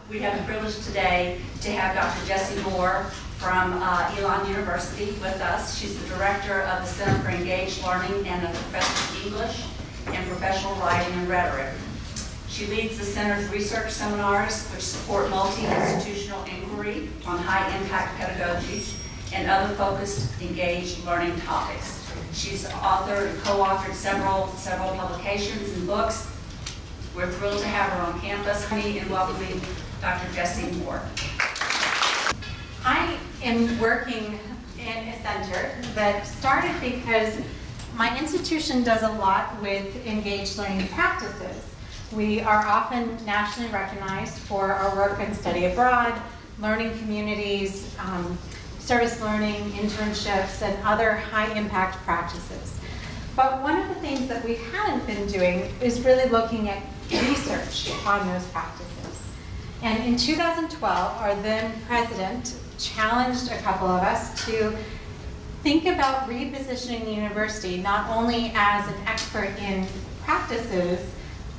We have the privilege today to have Dr. Jessie Moore from Elon University with us. She's the director of the Center for Engaged Learning and a professor of English and professional writing and rhetoric. She leads the center's research seminars, which support multi-institutional inquiry on high-impact pedagogies and other focused engaged learning topics. She's authored and co-authored several publications and books. We're thrilled to have her on campus. And welcoming Dr. Jessie Moore. I am working in a center that started because my institution does a lot with engaged learning practices. We are often nationally recognized for our work in study abroad, learning communities, service learning, internships, and other high-impact practices. But one of the things that we hadn't been doing is really looking at research on those practices. And in 2012, our then president challenged a couple of us to think about repositioning the university not only as an expert in practices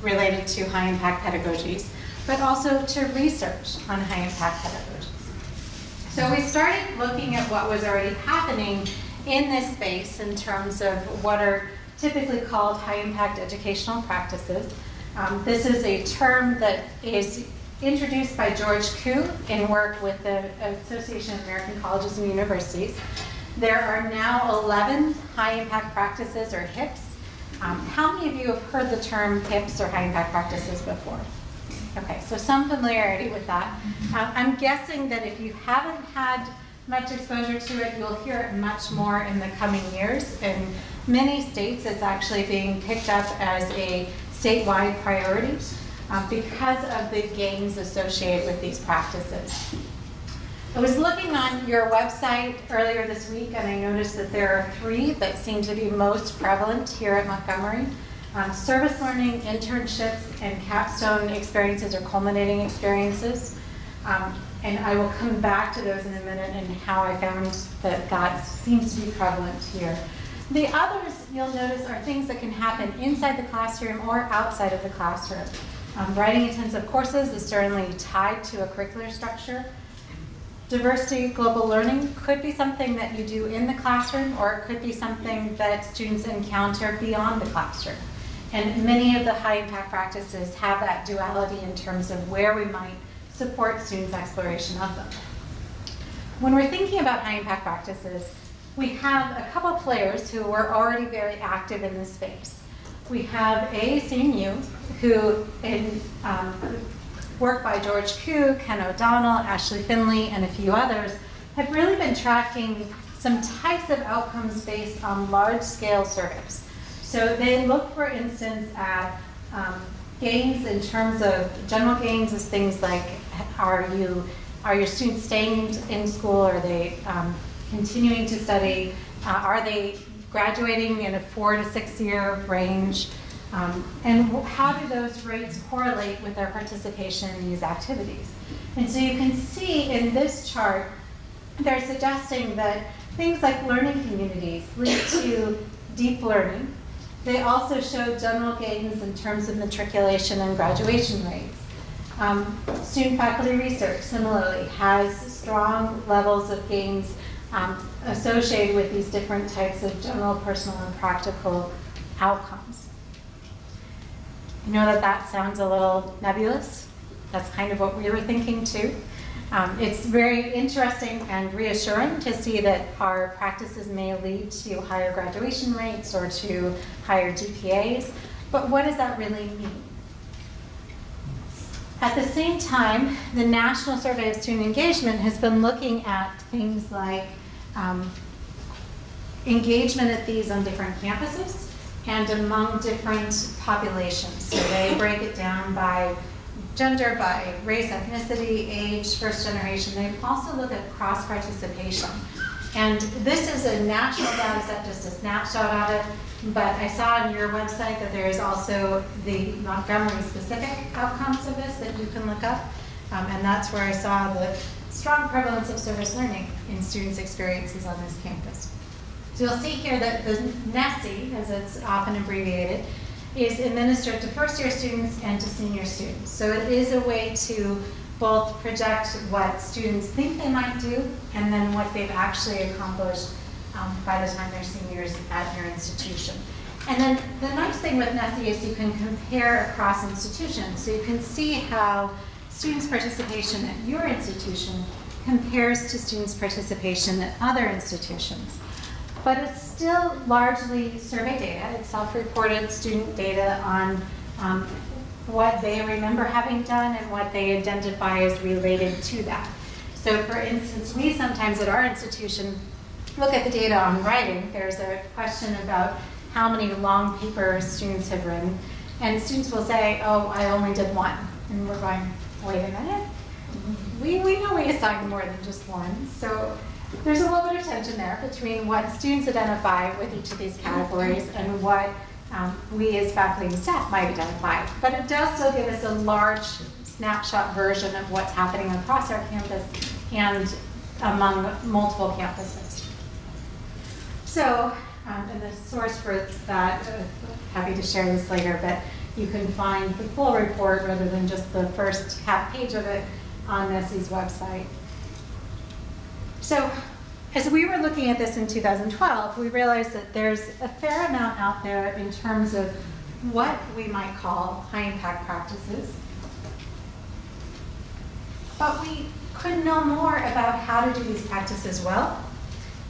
related to high-impact pedagogies, but also to research on high-impact pedagogies. So we started looking at what was already happening in this space in terms of what are typically called high-impact educational practices. This is a term that is introduced by George Koo in work with the Association of American Colleges and Universities. There are now 11 high-impact practices, or HIPs. How many of you have heard the term HIPs, or high-impact practices, before? Okay, so some familiarity with that. I'm guessing that if you haven't had much exposure to it, you'll hear it much more in the coming years. In many states, it's actually being picked up as a statewide priority because of the gains associated with these practices. I was looking on your website earlier this week, and I noticed that there are 3 that seem to be most prevalent here at Montgomery. Service learning, internships, and capstone experiences or culminating experiences. And I will come back to those in a minute and how I found that that seems to be prevalent here. The others, you'll notice, are things that can happen inside the classroom or outside of the classroom. Writing intensive courses is certainly tied to a curricular structure. Diversity, global learning could be something that you do in the classroom, or it could be something that students encounter beyond the classroom. And many of the high-impact practices have that duality in terms of where we might support students' exploration of them. When we're thinking about high-impact practices, we have a couple players who were already very active in this space. We have AAC&U, who in work by George Koo, Ken O'Donnell, Ashley Finley, and a few others, have really been tracking some types of outcomes based on large-scale surveys. So they look, for instance, at gains in terms of general gains as things like, are your students staying in school? Are they continuing to study? Are they graduating in a 4 to 6 year range? And how do those rates correlate with their participation in these activities? And so you can see in this chart, they're suggesting that things like learning communities lead to deep learning. They also show general gains in terms of matriculation and graduation rates. Student-faculty research, similarly, has strong levels of gains associated with these different types of general, personal, and practical outcomes. You know that sounds a little nebulous? That's kind of what we were thinking too. It's very interesting and reassuring to see that our practices may lead to higher graduation rates or to higher GPAs, but what does that really mean? At the same time, the National Survey of Student Engagement has been looking at things like engagement at these on different campuses and among different populations. So they break it down by gender, by race, ethnicity, age, first generation. They also look at cross-participation. And this is a national data set, just a snapshot of it, but I saw on your website that there is also the Montgomery-specific outcomes of this that you can look up, and that's where I saw the strong prevalence of service learning in students' experiences on this campus. So you'll see here that the NESI, as it's often abbreviated, is administered to first-year students and to senior students. So it is a way to both project what students think they might do and then what they've actually accomplished by the time they're seniors at your institution. And then the nice thing with NESI is you can compare across institutions. So you can see how students' participation at your institution compares to students' participation at other institutions. But it's still largely survey data. It's self-reported student data on what they remember having done and what they identify as related to that. So for instance, we sometimes at our institution look at the data on writing. There's a question about how many long papers students have written. And students will say, oh, I only did one. And we're going, wait a minute. We know we assigned more than just one. So there's a little bit of tension there between what students identify with each of these categories and what we as faculty and staff might identify. But it does still give us a large snapshot version of what's happening across our campus and among multiple campuses. So, and the source for that, happy to share this later, but you can find the full report rather than just the first half page of it on NESI's website. So, as we were looking at this in 2012, we realized that there's a fair amount out there in terms of what we might call high-impact practices. But we could know more about how to do these practices well,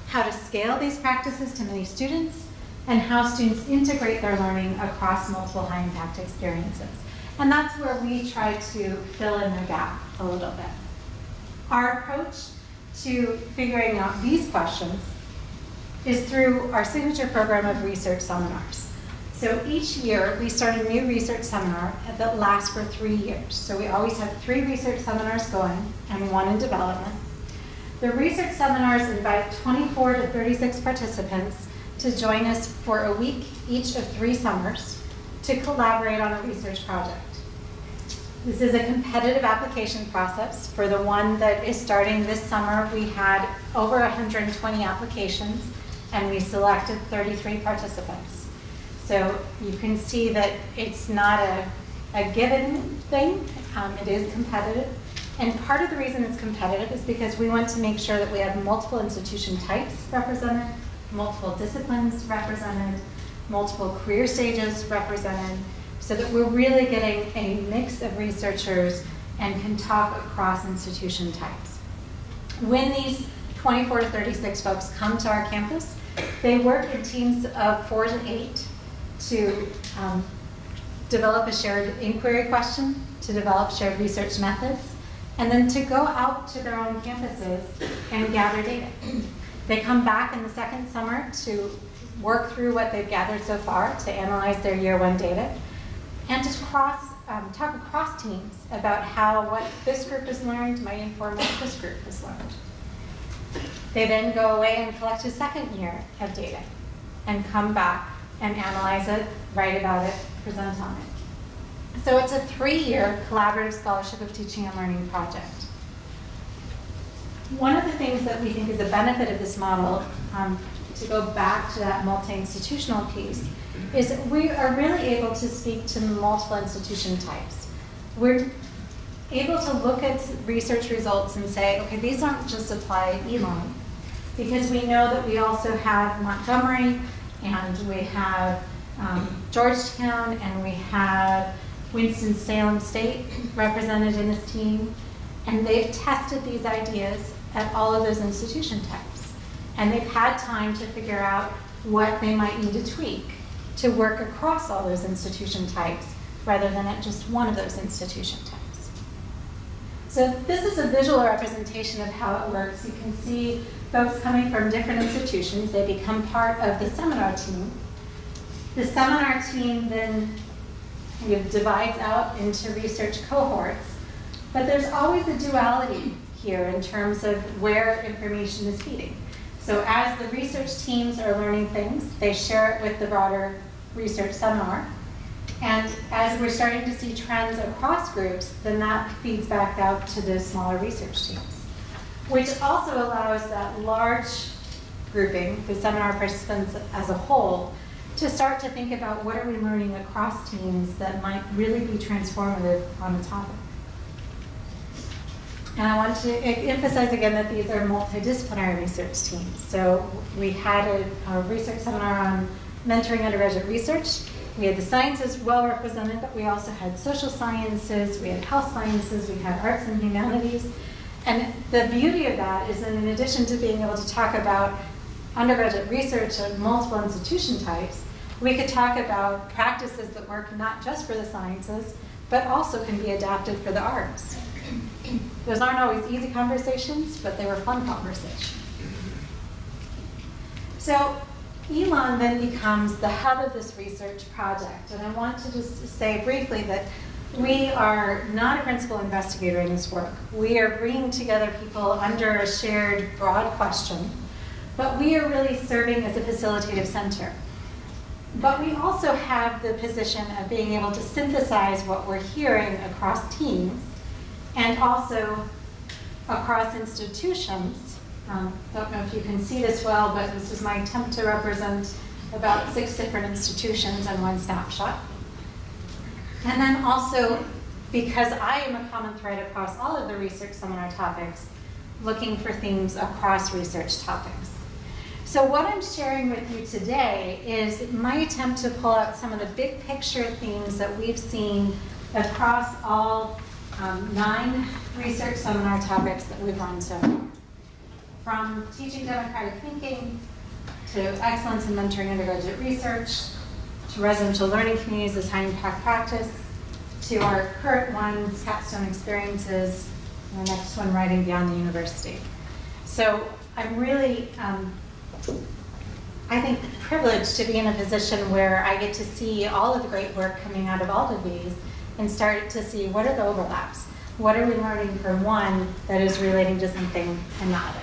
how to scale these practices to many students, and how students integrate their learning across multiple high-impact experiences. And that's where we try to fill in the gap a little bit. Our approach to figuring out these questions is through our signature program of research seminars. So each year we start a new research seminar that lasts for 3 years. So we always have 3 research seminars going and 1 in development. The research seminars invite 24 to 36 participants to join us for a week each of 3 summers to collaborate on a research project. This is a competitive application process. For the one that is starting this summer, we had over 120 applications and we selected 33 participants. So you can see that it's not a given thing, it is competitive. And part of the reason it's competitive is because we want to make sure that we have multiple institution types represented, multiple disciplines represented, multiple career stages represented, so that we're really getting a mix of researchers and can talk across institution types. When these 24 to 36 folks come to our campus, they work in teams of 4 to 8 to develop a shared inquiry question, to develop shared research methods, and then to go out to their own campuses and gather data. They come back in the second summer to work through what they've gathered so far, to analyze their year 1 data, and to talk across teams about how what this group has learned might inform what this group has learned. They then go away and collect a second year of data and come back and analyze it, write about it, present on it. So it's a 3-year collaborative scholarship of teaching and learning project. One of the things that we think is a benefit of this model, to go back to that multi-institutional piece, is that we are really able to speak to multiple institution types. We're able to look at research results and say, okay, these aren't just apply at Elon, because we know that we also have Montgomery, and we have Georgetown, and we have Winston-Salem State represented in this team, and they've tested these ideas at all of those institution types. And they've had time to figure out what they might need to tweak to work across all those institution types rather than at just one of those institution types. So this is a visual representation of how it works. You can see folks coming from different institutions. They become part of the seminar team. The seminar team then divides out into research cohorts, but there's always a duality here in terms of where information is feeding. So as the research teams are learning things, they share it with the broader research seminar. And as we're starting to see trends across groups, then that feeds back out to the smaller research teams, which also allows that large grouping, the seminar participants as a whole, to start to think about what are we learning across teams that might really be transformative on a topic. And I want to emphasize again that these are multidisciplinary research teams. So we had a research seminar on mentoring undergraduate research. We had the sciences well represented, but we also had social sciences, we had health sciences, we had arts and humanities. And the beauty of that is that in addition to being able to talk about undergraduate research at multiple institution types, we could talk about practices that work not just for the sciences, but also can be adapted for the arts. Those aren't always easy conversations, but they were fun conversations. So Elon then becomes the hub of this research project. And I want to just say briefly that we are not a principal investigator in this work. We are bringing together people under a shared broad question, but we are really serving as a facilitative center. But we also have the position of being able to synthesize what we're hearing across teams and also across institutions. Don't know if you can see this well, but this is my attempt to represent about 6 different institutions in one snapshot. And then also, because I am a common thread across all of the research seminar topics, looking for themes across research topics. So what I'm sharing with you today is my attempt to pull out some of the big picture themes that we've seen across all 9 research seminar topics that we've run so far. From teaching democratic thinking, to excellence in mentoring undergraduate research, to residential learning communities as high impact practice, to our current ones, capstone experiences, and the next one, writing beyond the university. So I'm really, I think, privileged to be in a position where I get to see all of the great work coming out of all of these and start to see what are the overlaps. What are we learning from one that is relating to something another?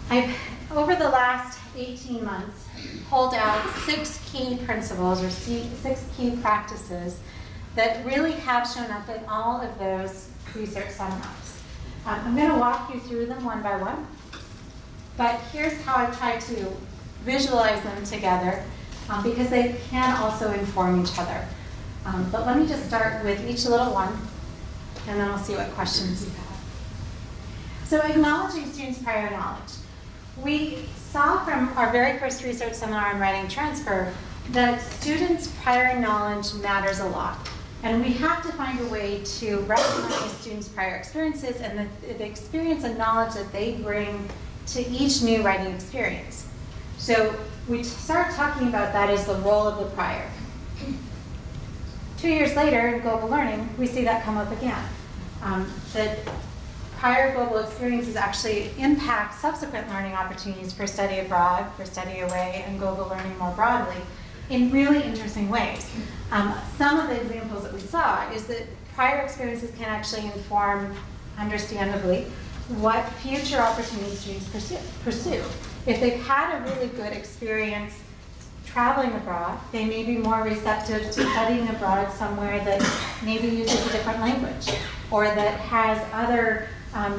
I've, over the last 18 months, pulled out 6 key principles or 6 key practices that really have shown up in all of those research seminars. I'm going to walk you through them one by one, but here's how I try to visualize them together because they can also inform each other. But let me just start with each little one, and then I'll see what questions you have. So acknowledging students' prior knowledge. We saw from our very first research seminar on writing transfer that students' prior knowledge matters a lot. And we have to find a way to recognize students' prior experiences and the experience and knowledge that they bring to each new writing experience. So we start talking about that as the role of the prior. 2 years later in global learning, we see that come up again. That prior global experiences actually impact subsequent learning opportunities for study abroad, for study away, and global learning more broadly in really interesting ways. Some of the examples that we saw is that prior experiences can actually inform, understandably, what future opportunities students pursue. If they've had a really good experience traveling abroad, they may be more receptive to studying abroad somewhere that maybe uses a different language or that has other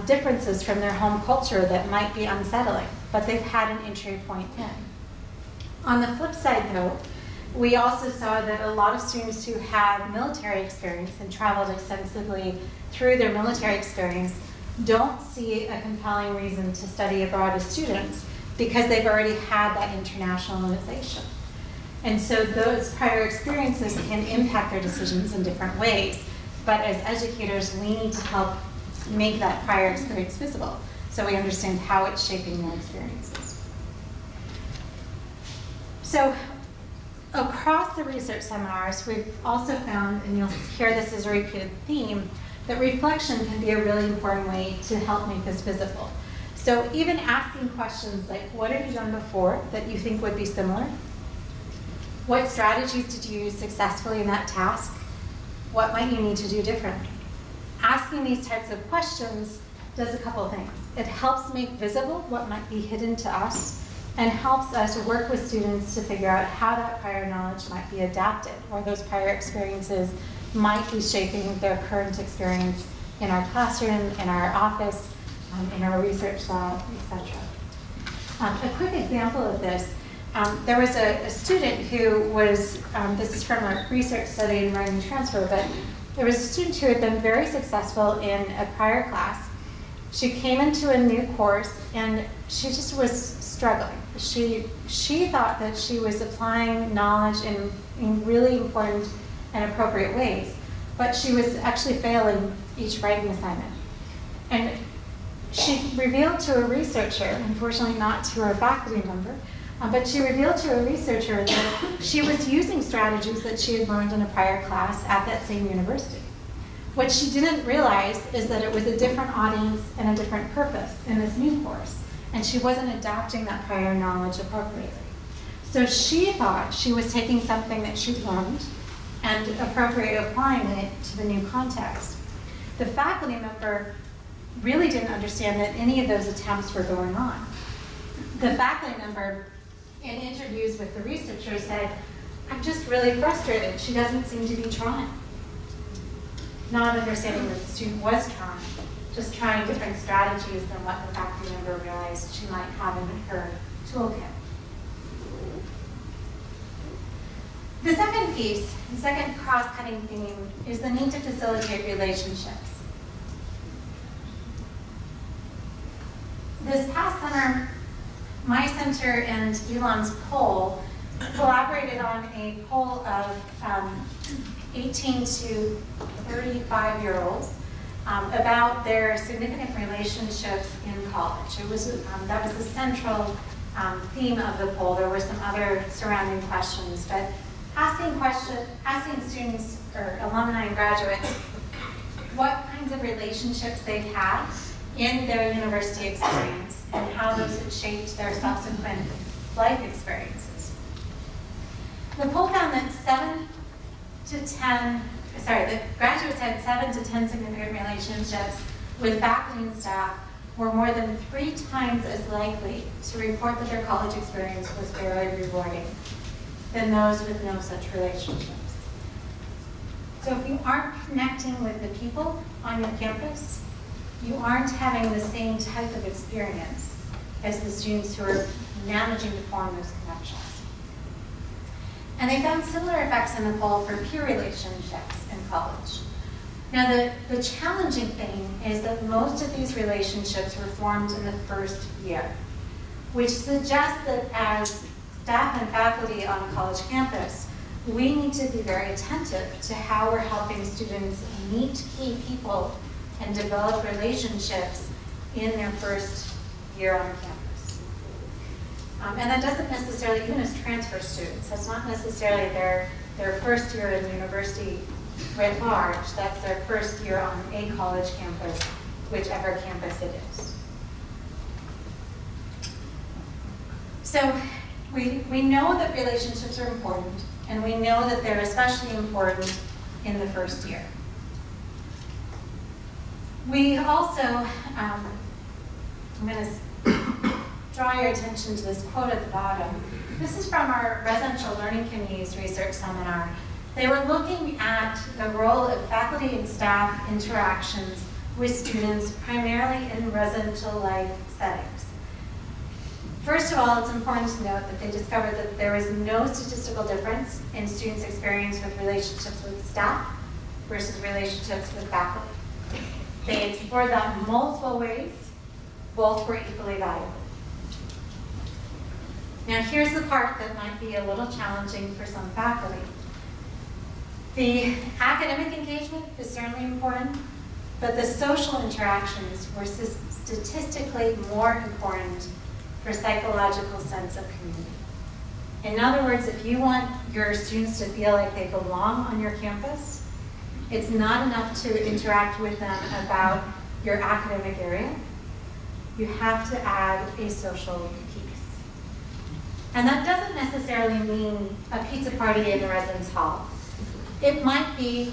differences from their home culture that might be unsettling, but they've had an entry point in. On the flip side, though, we also saw that a lot of students who have military experience and traveled extensively through their military experience don't see a compelling reason to study abroad as students because they've already had that internationalization. And so those prior experiences can impact their decisions in different ways. But as educators, we need to help make that prior experience visible so we understand how it's shaping their experiences. So across the research seminars, we've also found, and you'll hear this as a repeated theme, that reflection can be a really important way to help make this visible. So even asking questions like, what have you done before that you think would be similar? What strategies did you use successfully in that task? What might you need to do differently? Asking these types of questions does a couple things. It helps make visible what might be hidden to us and helps us work with students to figure out how that prior knowledge might be adapted or those prior experiences might be shaping their current experience in our classroom, in our office, in our research lab, etc. A quick example of this, there was a student who was, this is from a research study in writing transfer, but there was a student who had been very successful in a prior class. She came into a new course and she just was struggling. She thought that she was applying knowledge in really important and appropriate ways, but she was actually failing each writing assignment. And she revealed to a researcher, unfortunately not to her faculty member, but she revealed to a researcher that she was using strategies that she had learned in a prior class at that same university. What she didn't realize is that it was a different audience and a different purpose in this new course, and she wasn't adapting that prior knowledge appropriately. So she thought she was taking something that she'd learned and appropriately applying it to the new context. The faculty member really didn't understand that any of those attempts were going on. The faculty member, in interviews with the researcher, said, "I'm just really frustrated. She doesn't seem to be trying." Not understanding that the student was trying, just trying different strategies than what the faculty member realized she might have in her toolkit. The second piece, the second cross-cutting theme, is the need to facilitate relationships. This past summer, my center and Elon's poll collaborated on a poll of 18 to 35-year-olds about their significant relationships in college. It was that was the central theme of the poll. There were some other surrounding questions, but asking students or alumni and graduates what kinds of relationships they've had in their university experience and how those had shaped their subsequent life experiences. The poll found that the graduates had 7 to 10 significant relationships with faculty and staff were more than 3 times as likely to report that their college experience was very rewarding than those with no such relationships. So if you aren't connecting with the people on your campus, you aren't having the same type of experience as the students who are managing to form those connections. And they found similar effects in the poll for peer relationships in college. Now, the challenging thing is that most of these relationships were formed in the first year, which suggests that as staff and faculty on a college campus, we need to be very attentive to how we're helping students meet key people and develop relationships in their first year on campus. And that doesn't necessarily, even as transfer students, that's not necessarily their first year in university writ large. That's their first year on a college campus, whichever campus it is. So we know that relationships are important, and we know that they're especially important in the first year. We also, I'm going to draw your attention to this quote at the bottom. This is from our Residential Learning Communities Research Seminar. They were looking at the role of faculty and staff interactions with students, primarily in residential life settings. First of all, it's important to note that they discovered that there was no statistical difference in students' experience with relationships with staff versus relationships with faculty. They explored that in multiple ways. Both were equally valuable. Now here's the part that might be a little challenging for some faculty. The academic engagement is certainly important, but the social interactions were statistically more important for psychological sense of community. In other words, if you want your students to feel like they belong on your campus, it's not enough to interact with them about your academic area. You have to add a social piece. And that doesn't necessarily mean a pizza party in the residence hall. It might be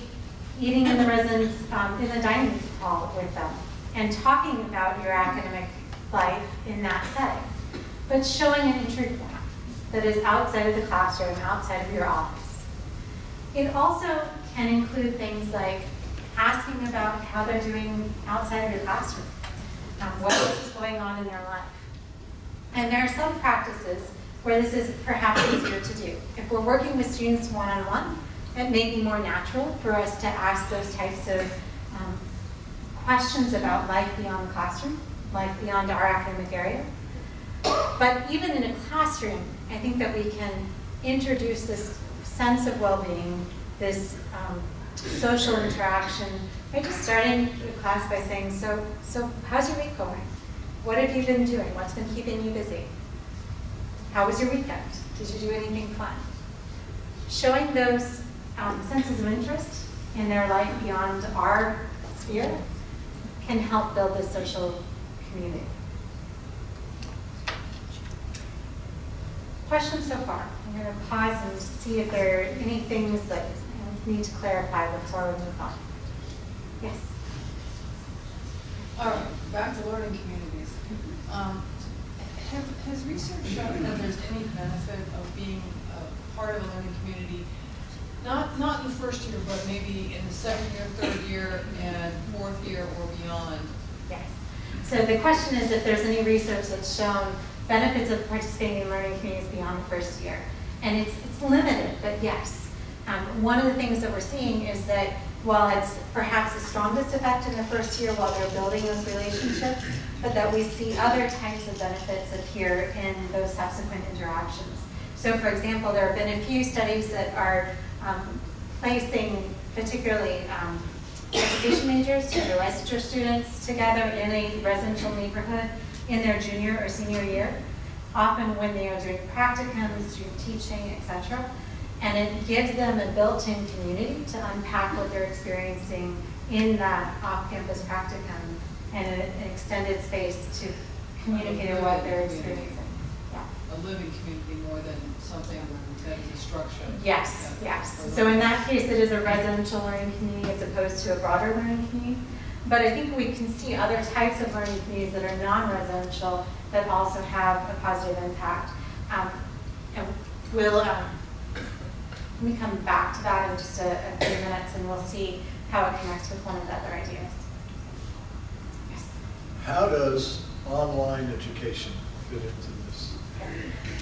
eating in the residence, in the dining hall with them and talking about your academic life in that setting, but showing an entry point that is outside of the classroom, outside of your office. It also can include things like asking about how they're doing outside of your classroom, what else is going on in their life. And there are some practices where this is perhaps easier to do. If we're working with students one-on-one, it may be more natural for us to ask those types of questions about life beyond the classroom, life beyond our academic area. But even in a classroom, I think that we can introduce this sense of well-being, this social interaction, by just starting the class by saying, so how's your week going? What have you been doing? What's been keeping you busy? How was your weekend? Did you do anything fun? Showing those senses of interest in their life beyond our sphere can help build this social community. Questions so far? I'm going to pause and see if there are any things that I need to clarify before we move on. Yes? Back to learning communities. Has research shown that there's any benefit of being a part of a learning community, not in the first year, but maybe in the second year, third year, and fourth year or beyond? Yes. So the question is if there's any research that's shown benefits of participating in learning communities beyond the first year. And it's limited, but yes. One of the things that we're seeing is that while it's perhaps the strongest effect in the first year while they're building those relationships, but that we see other types of benefits appear in those subsequent interactions. So for example, there have been a few studies that are placing particularly education majors, so the licensure students together in a residential neighborhood in their junior or senior year, often when they are doing practicums, student teaching, etc. And it gives them a built-in community to unpack what they're experiencing in that off-campus practicum and an extended space to communicate what they're experiencing. Yeah. A living community more than something that is a structure. Yes, yes. So in that case, it is a residential learning community as opposed to a broader learning community. But I think we can see other types of learning communities that are non-residential that also have a positive impact. And we'll let me come back to that in just a few minutes, and we'll see how it connects with one of the other ideas. Yes. How does online education fit into this?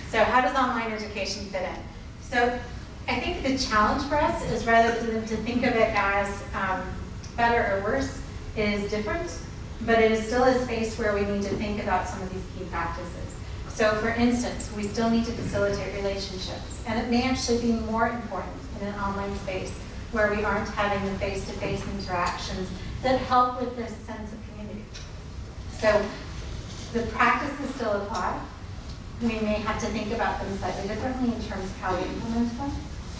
So how does online education fit in? So I think the challenge for us is rather than to think of it as better or worse, it is different, but it is still a space where we need to think about some of these key practices. So for instance, we still need to facilitate relationships, and it may actually be more important in an online space where we aren't having the face-to-face interactions that help with this sense of community. So the practices still apply. We may have to think about them slightly differently in terms of how we implement them,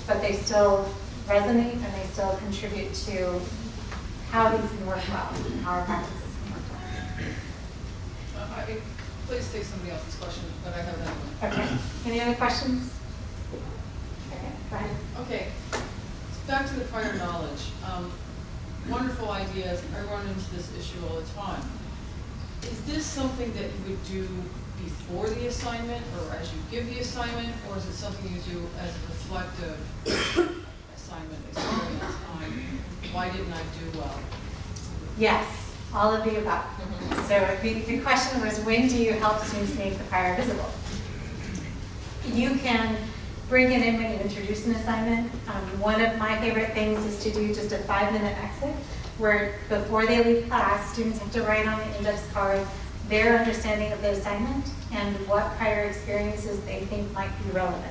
but they still resonate and they still contribute to how these can work well, and how our practices can work well. Please take somebody else's question, but I have that one. Okay. Any other questions? Okay, go ahead. Okay. Back to the prior knowledge. Wonderful ideas. I run into this issue all the time. Is this something that you would do before the assignment or as you give the assignment, or is it something you do as a reflective assignment experience on why didn't I do well? Yes, all of the above. So the question was, when do you help students make the prior visible? You can bring it in when you introduce an assignment. One of my favorite things is to do just a 5-minute exit, where before they leave class, students have to write on the index card their understanding of the assignment and what prior experiences they think might be relevant.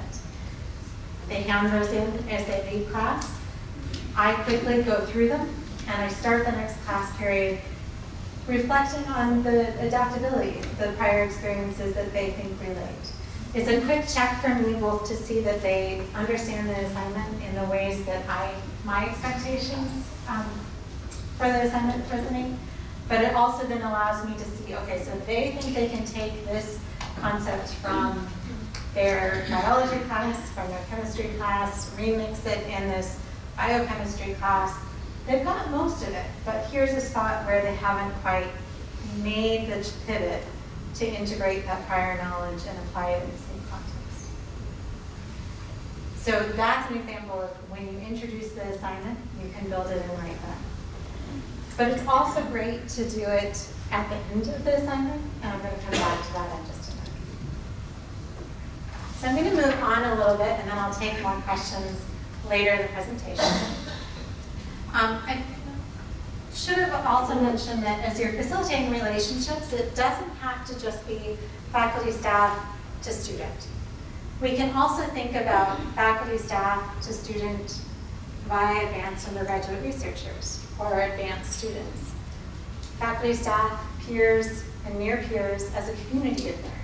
They hand those in as they leave class. I quickly go through them, and I start the next class period reflecting on the adaptability of the prior experiences that they think relate. It's a quick check for me both to see that they understand the assignment in the ways that my expectations for the assignment resonate, but it also then allows me to see, okay, so they think they can take this concept from their biology class, from their chemistry class, remix it in this biochemistry class. They've got most of it, but here's a spot where they haven't quite made the pivot to integrate that prior knowledge and apply it in the same context. So that's an example of when you introduce the assignment, you can build it in right then. But it's also great to do it at the end of the assignment, and I'm going to come back to that in just a minute. So I'm going to move on a little bit, and then I'll take more questions later in the presentation. I should have also mentioned that as you're facilitating relationships, it doesn't have to just be faculty, staff to student. We can also think about faculty, staff to student via advanced undergraduate researchers or advanced students. Faculty, staff, peers, and near peers as a community of learners.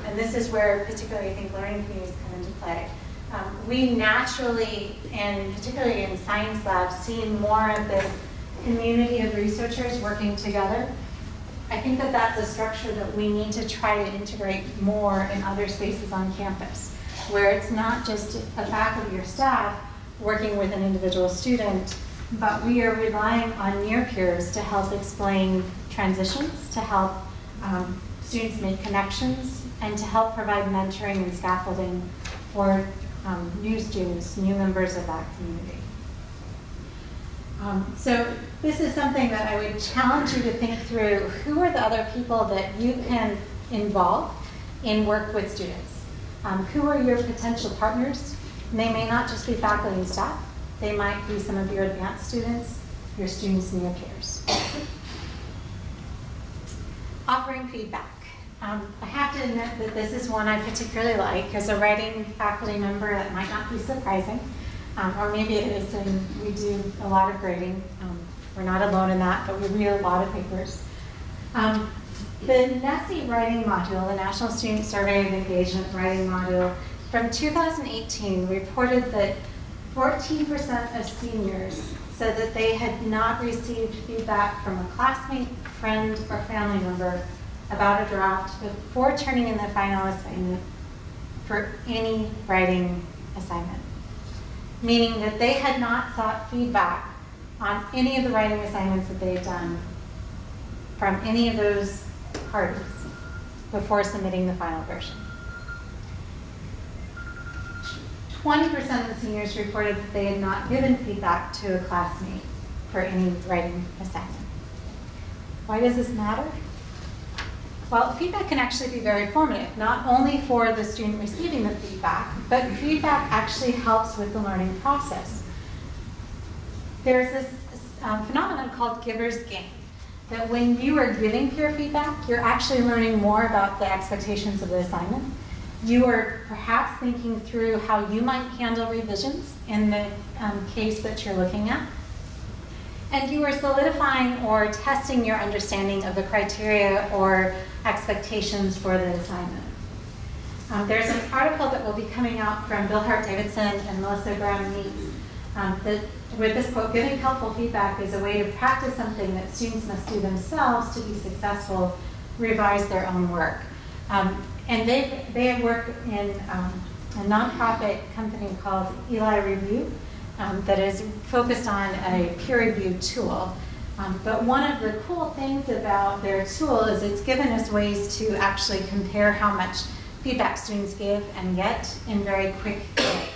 And this is where particularly I think learning communities come into play. We naturally, and particularly in science labs, see more of this community of researchers working together. I think that that's a structure that we need to try to integrate more in other spaces on campus, where it's not just a faculty or staff working with an individual student, but we are relying on near peers to help explain transitions, to help students make connections, and to help provide mentoring and scaffolding for new students, new members of that community. So this is something that I would challenge you to think through. Who are the other people that you can involve in work with students? Who are your potential partners? And they may not just be faculty and staff. They might be some of your advanced students, your students and your peers. Offering feedback. I have to admit that this is one I particularly like. As a writing faculty member, that might not be surprising. Or maybe it is, and we do a lot of grading. We're not alone in that, but we read a lot of papers. The NSSE writing module, the National Student Survey of Engagement writing module, from 2018 reported that 14% of seniors said that they had not received feedback from a classmate, friend, or family member about a draft before turning in the final assignment for any writing assignment. Meaning that they had not sought feedback on any of the writing assignments that they had done from any of those parties before submitting the final version. 20% of the seniors reported that they had not given feedback to a classmate for any writing assignment. Why does this matter? Well, feedback can actually be very formative, not only for the student receiving the feedback, but feedback actually helps with the learning process. There's this phenomenon called giver's gain, that when you are giving peer feedback, you're actually learning more about the expectations of the assignment. You are perhaps thinking through how you might handle revisions in the case that you're looking at. And you are solidifying or testing your understanding of the criteria or expectations for the assignment. There's an article that will be coming out from Bill Hart-Davidson and Melissa Graham-Meeks that with this quote, "Giving helpful feedback is a way to practice something that students must do themselves to be successful, revise their own work." And they work in a nonprofit company called Eli Review that is focused on a peer-reviewed tool. But one of the cool things about their tool is it's given us ways to actually compare how much feedback students give and get in very quick ways.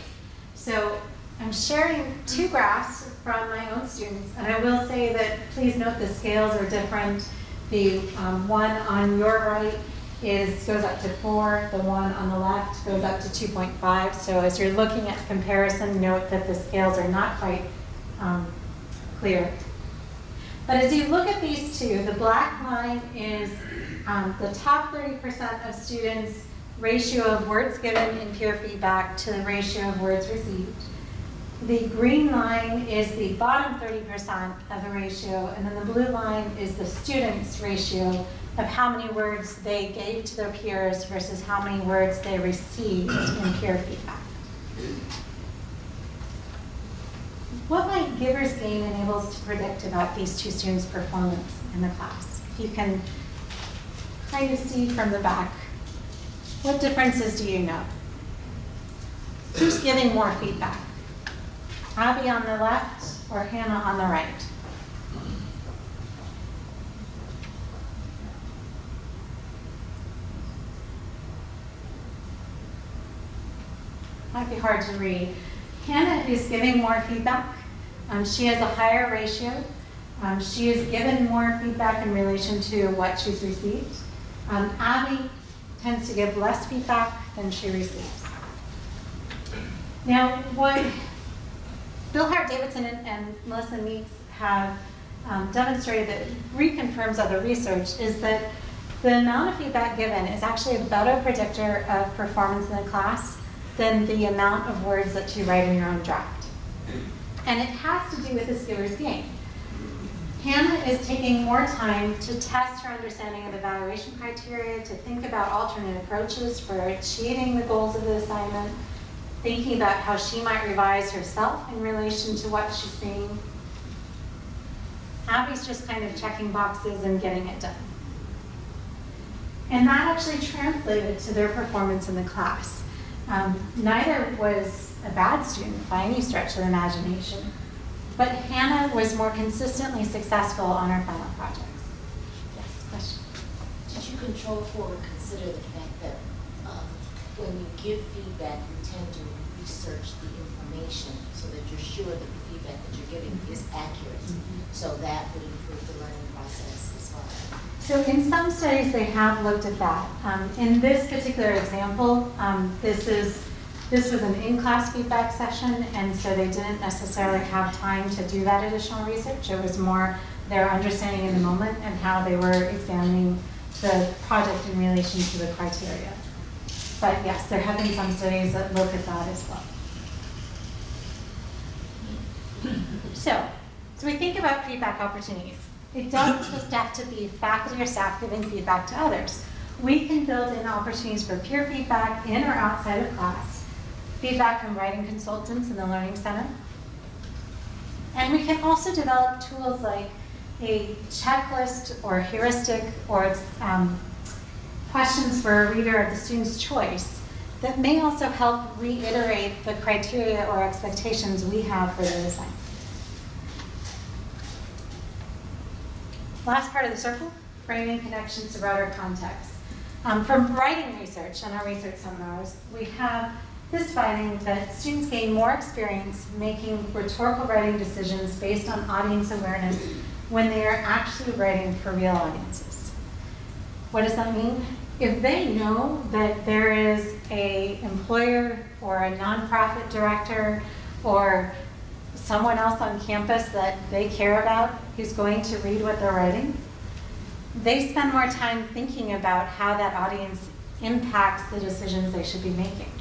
So I'm sharing two graphs from my own students, and I will say that please note the scales are different. The one on your right goes up to 4, the one on the left goes up to 2.5. So as you're looking at comparison, note that the scales are not quite clear. But as you look at these two, the black line is the top 30% of students' ratio of words given in peer feedback to the ratio of words received. The green line is the bottom 30% of the ratio, and then the blue line is the students' ratio of how many words they gave to their peers versus how many words they received in peer feedback. What might giver's gain enable us to predict about these two students' performance in the class? If you can kind of see from the back, what differences do you know? Who's giving more feedback? Abby on the left or Hannah on the right? Might be hard to read. Hannah is giving more feedback. She has a higher ratio. She is given more feedback in relation to what she's received. Abby tends to give less feedback than she receives. Now, what Bill Hart-Davidson and Melissa Meeks have demonstrated that reconfirms other research is that the amount of feedback given is actually a better predictor of performance in the class than the amount of words that you write in your own draft. And it has to do with the skiller's game. Hannah is taking more time to test her understanding of evaluation criteria, to think about alternate approaches for achieving the goals of the assignment, thinking about how she might revise herself in relation to what she's seeing. Abby's just kind of checking boxes and getting it done. And that actually translated to their performance in the class. Neither was a bad student by any stretch of the imagination, but Hannah was more consistently successful on her final projects. Yes, question? Did you control for or consider the fact that when you give feedback, you tend to research the information so that you're sure that the feedback that you're giving is accurate? So that would improve the learning process as well. So in some studies, they have looked at that. In this particular example, this was an in-class feedback session, and so they didn't necessarily have time to do that additional research. It was more their understanding in the moment and how they were examining the project in relation to the criteria. But yes, there have been some studies that look at that as well. So we think about feedback opportunities. It doesn't just have to be faculty or staff giving feedback to others. We can build in opportunities for peer feedback in or outside of class, feedback from writing consultants in the Learning Center. And we can also develop tools like a checklist or heuristic or questions for a reader of the student's choice that may also help reiterate the criteria or expectations we have for the assignment. Last part of the circle, framing connections to broader context. From writing research and our research seminars, we have this finding that students gain more experience making rhetorical writing decisions based on audience awareness when they are actually writing for real audiences. What does that mean? If they know that there is an employer or a nonprofit director or someone else on campus that they care about who's going to read what they're writing, they spend more time thinking about how that audience impacts the decisions they should be making.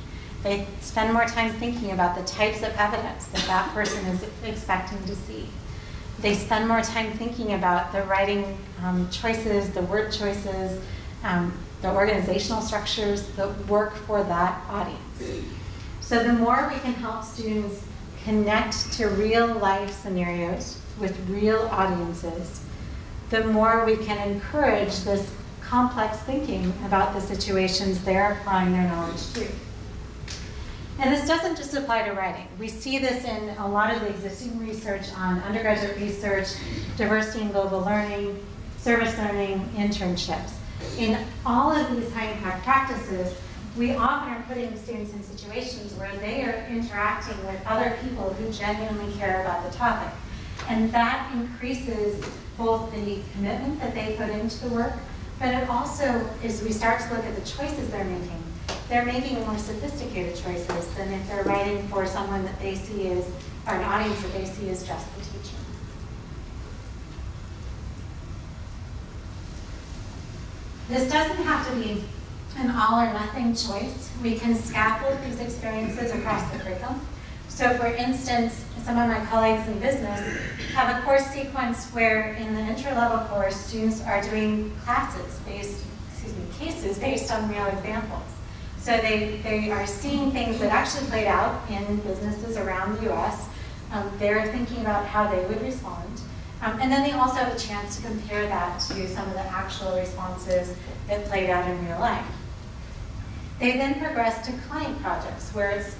They spend more time thinking about the types of evidence that that person is expecting to see. They spend more time thinking about the writing choices, the word choices, the organizational structures that work for that audience. So the more we can help students connect to real life scenarios with real audiences, the more we can encourage this complex thinking about the situations they're applying their knowledge to. And this doesn't just apply to writing. We see this in a lot of the existing research on undergraduate research, diversity and global learning, service learning, internships. In all of these high impact practices, we often are putting students in situations where they are interacting with other people who genuinely care about the topic. And that increases both the commitment that they put into the work, but it also, as we start to look at the choices they're making more sophisticated choices than if they're writing for someone that they see as, or an audience that they see as just the teacher. This doesn't have to be an all or nothing choice. We can scaffold these experiences across the curriculum. So for instance, some of my colleagues in business have a course sequence where in the intro-level course, students are doing cases based on real examples. So they are seeing things that actually played out in businesses around the US. They're thinking about how they would respond. And then they also have a chance to compare that to some of the actual responses that played out in real life. They then progress to client projects, where it's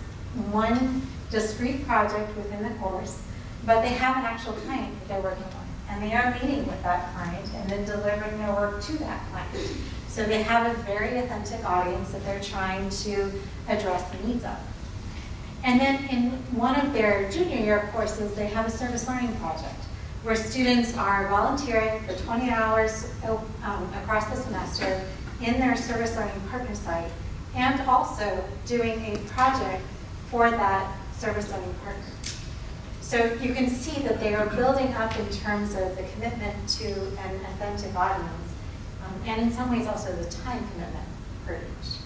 one discrete project within the course, but they have an actual client that they're working on. And they are meeting with that client and then delivering their work to that client. So they have a very authentic audience that they're trying to address the needs of. And then in one of their junior year courses, they have a service learning project where students are volunteering for 20 hours across the semester in their service learning partner site, and also doing a project for that service learning partner. So you can see that they are building up in terms of the commitment to an authentic audience, and in some ways also the time commitment for each.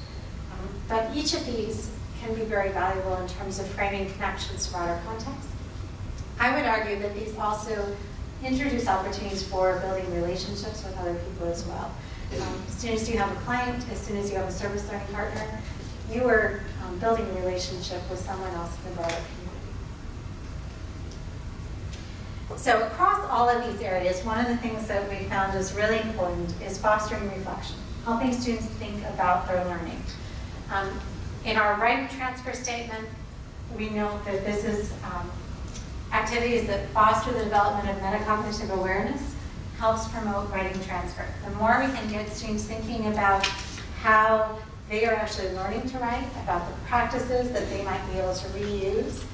But each of these can be very valuable in terms of framing connections to broader context. I would argue that these also introduce opportunities for building relationships with other people as well. As soon as you have a client, as soon as you have a service learning partner, you are building a relationship with someone else in the broader community. So across all of these areas, one of the things that we found is really important is fostering reflection, helping students think about their learning. In our writing transfer statement, we note that this is activities that foster the development of metacognitive awareness, helps promote writing transfer. The more we can get students thinking about how they are actually learning to write, about the practices that they might be able to reuse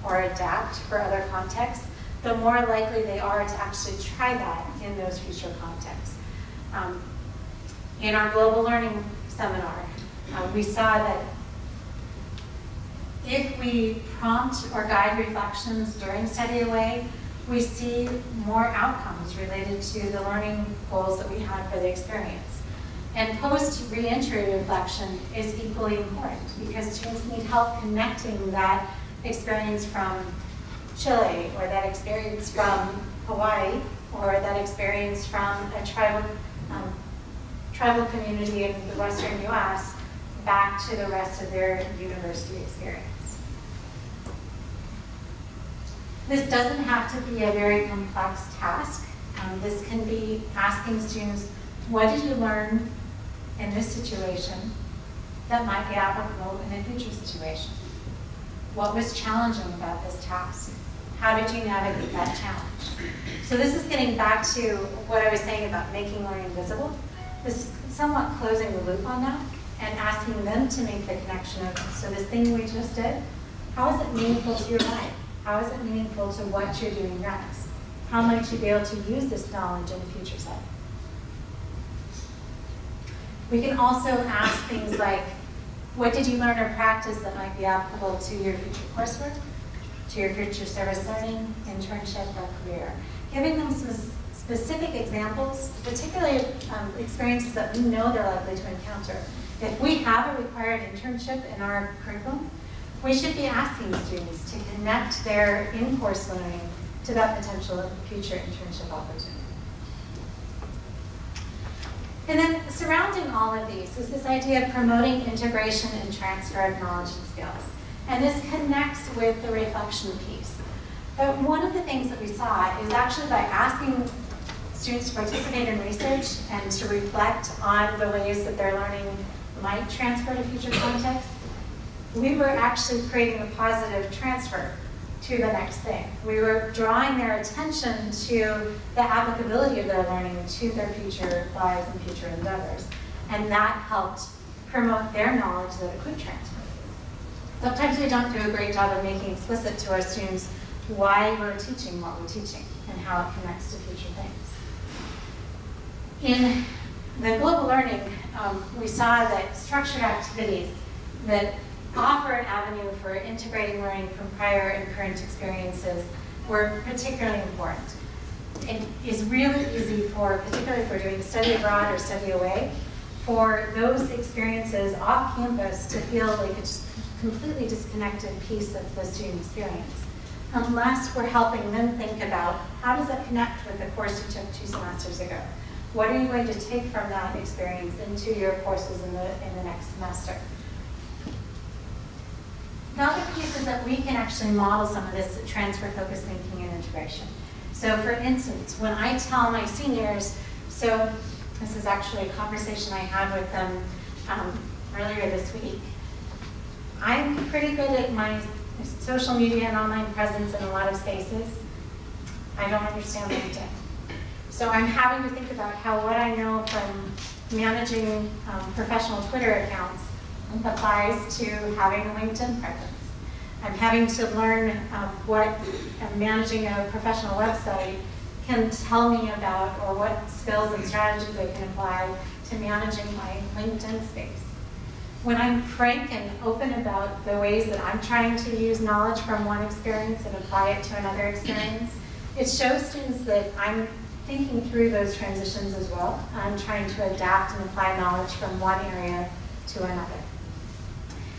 or adapt for other contexts, the more likely they are to actually try that in those future contexts. In our global learning seminar, we saw that if we prompt or guide reflections during study away, we see more outcomes related to the learning goals that we had for the experience. And post-reentry reflection is equally important because students need help connecting that experience from Chile, or that experience from Hawaii, or that experience from a tribal community in the Western US back to the rest of their university experience. This doesn't have to be a very complex task. This can be asking students, what did you learn in this situation that might be applicable in a future situation? What was challenging about this task? How did you navigate that challenge? So this is getting back to what I was saying about making learning visible. This is somewhat closing the loop on that and asking them to make the connection of, so this thing we just did, how is it meaningful to your life? How is it meaningful to what you're doing next? How might you be able to use this knowledge in a future setting? We can also ask things like, what did you learn or practice that might be applicable to your future coursework, to your future service learning, internship, or career? Giving them some specific examples, particularly experiences that we know they're likely to encounter. If we have a required internship in our curriculum, we should be asking students to connect their in-course learning to that potential future internship opportunity. And then surrounding all of these is this idea of promoting integration and transfer of knowledge and skills. And this connects with the reflection piece. But one of the things that we saw is actually by asking students to participate in research and to reflect on the ways that their learning might transfer to future contexts, we were actually creating a positive transfer to the next thing. We were drawing their attention to the applicability of their learning to their future lives and future endeavors. And that helped promote their knowledge that it could transfer. Sometimes we don't do a great job of making explicit to our students why we're teaching what we're teaching and how it connects to future things. In the global learning, we saw that structured activities that offer an avenue for integrating learning from prior and current experiences were particularly important. It is really easy for, particularly if we're doing study abroad or study away, for those experiences off campus to feel like it's a completely disconnected piece of the student experience, unless we're helping them think about how does that connect with the course you took 2 semesters ago? What are you going to take from that experience into your courses in the next semester? The other piece is that we can actually model some of this transfer-focused thinking and integration. So for instance, when I tell my seniors, so this is actually a conversation I had with them earlier this week. I'm pretty good at my social media and online presence in a lot of spaces. I don't understand LinkedIn. So I'm having to think about how what I know from managing professional Twitter accounts applies to having a LinkedIn presence. I'm having to learn what managing a professional website can tell me about, or what skills and strategies I can apply to to managing my LinkedIn space. When I'm frank and open about the ways that I'm trying to use knowledge from one experience and apply it to another experience, it shows students that I'm thinking through those transitions as well. I'm trying to adapt and apply knowledge from one area to another.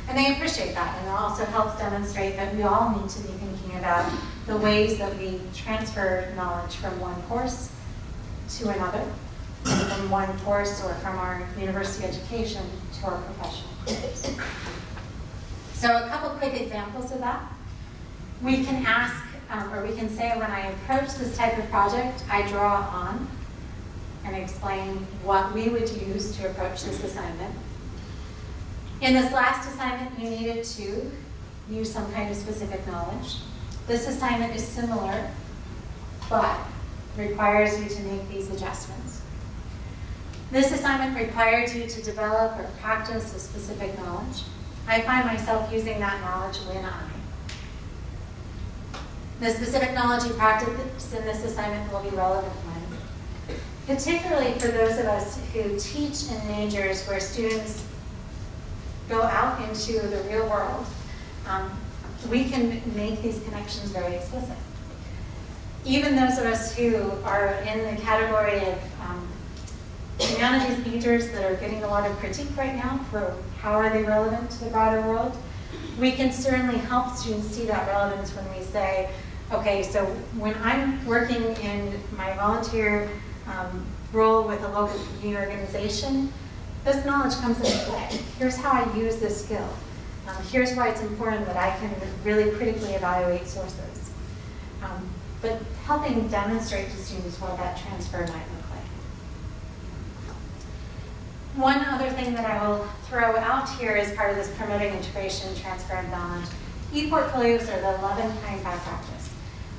And they appreciate that, and it also helps demonstrate that we all need to be thinking about the ways that we transfer knowledge from one course to another, and from one course or from our university education to our professional careers. So a couple quick examples of that. We can ask, or we can say, when I approach this type of project, I draw on and explain what we would use to approach this assignment. In this last assignment, you needed to use some kind of specific knowledge. This assignment is similar, but requires you to make these adjustments. This assignment requires you to develop or practice a specific knowledge. I find myself using that knowledge when the specific knowledge you practice in this assignment will be relevant when. Particularly for those of us who teach in majors where students go out into the real world, we can make these connections very explicit. Even those of us who are in the category of humanities majors that are getting a lot of critique right now for how are they relevant to the broader world, we can certainly help students see that relevance when we say, okay, so when I'm working in my volunteer role with a local community organization, this knowledge comes into play. Here's how I use this skill. Here's why it's important that I can really critically evaluate sources. But helping demonstrate to students what that transfer might look like. One other thing that I will throw out here as part of this promoting integration, transfer, and knowledge, e-portfolios are the 11th kind by practice.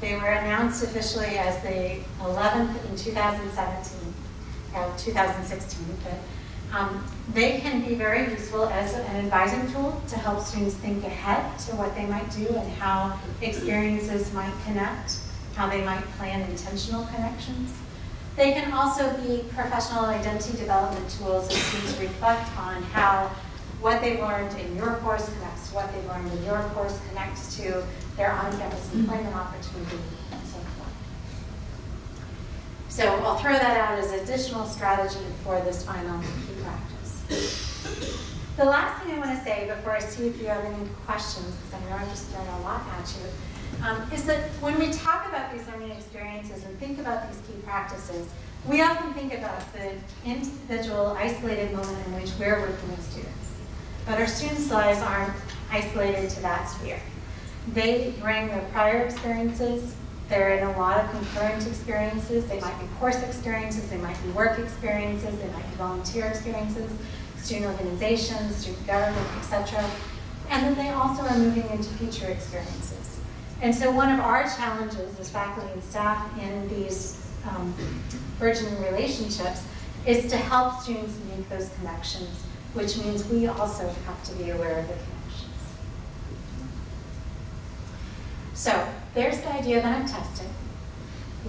They were announced officially as the 11th in 2017, or 2016, but they can be very useful as an advising tool to help students think ahead to what they might do and how experiences might connect, how they might plan intentional connections. They can also be professional identity development tools as students reflect on how what they've learned in your course connects to what they've learned in your course, connects to their on-campus employment opportunity, and so forth. So I'll throw that out as additional strategy for this final key practice. The last thing I want to say before I see if you have any questions, because I know I've just thrown a lot at you, is that when we talk about these learning experiences and think about these key practices, we often think about the individual isolated moment in which we're working with students. But our students' lives aren't isolated to that sphere. They bring their prior experiences. They're in a lot of concurrent experiences. They might be course experiences, they might be work experiences, they might be volunteer experiences, student organizations, student government, etc. And then they also are moving into future experiences. And so one of our challenges as faculty and staff in these burgeoning relationships is to help students make those connections, which means we also have to be aware of the connections. So there's the idea that I'm testing.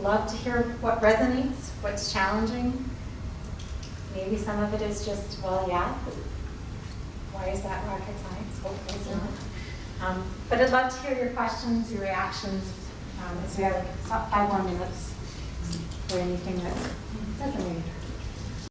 Love to hear what resonates, what's challenging. Maybe some of it is just, well, yeah, why is that rocket science? Hopefully it's not. But I'd love to hear your questions, your reactions, as we have 5 more minutes for anything that doesn't need.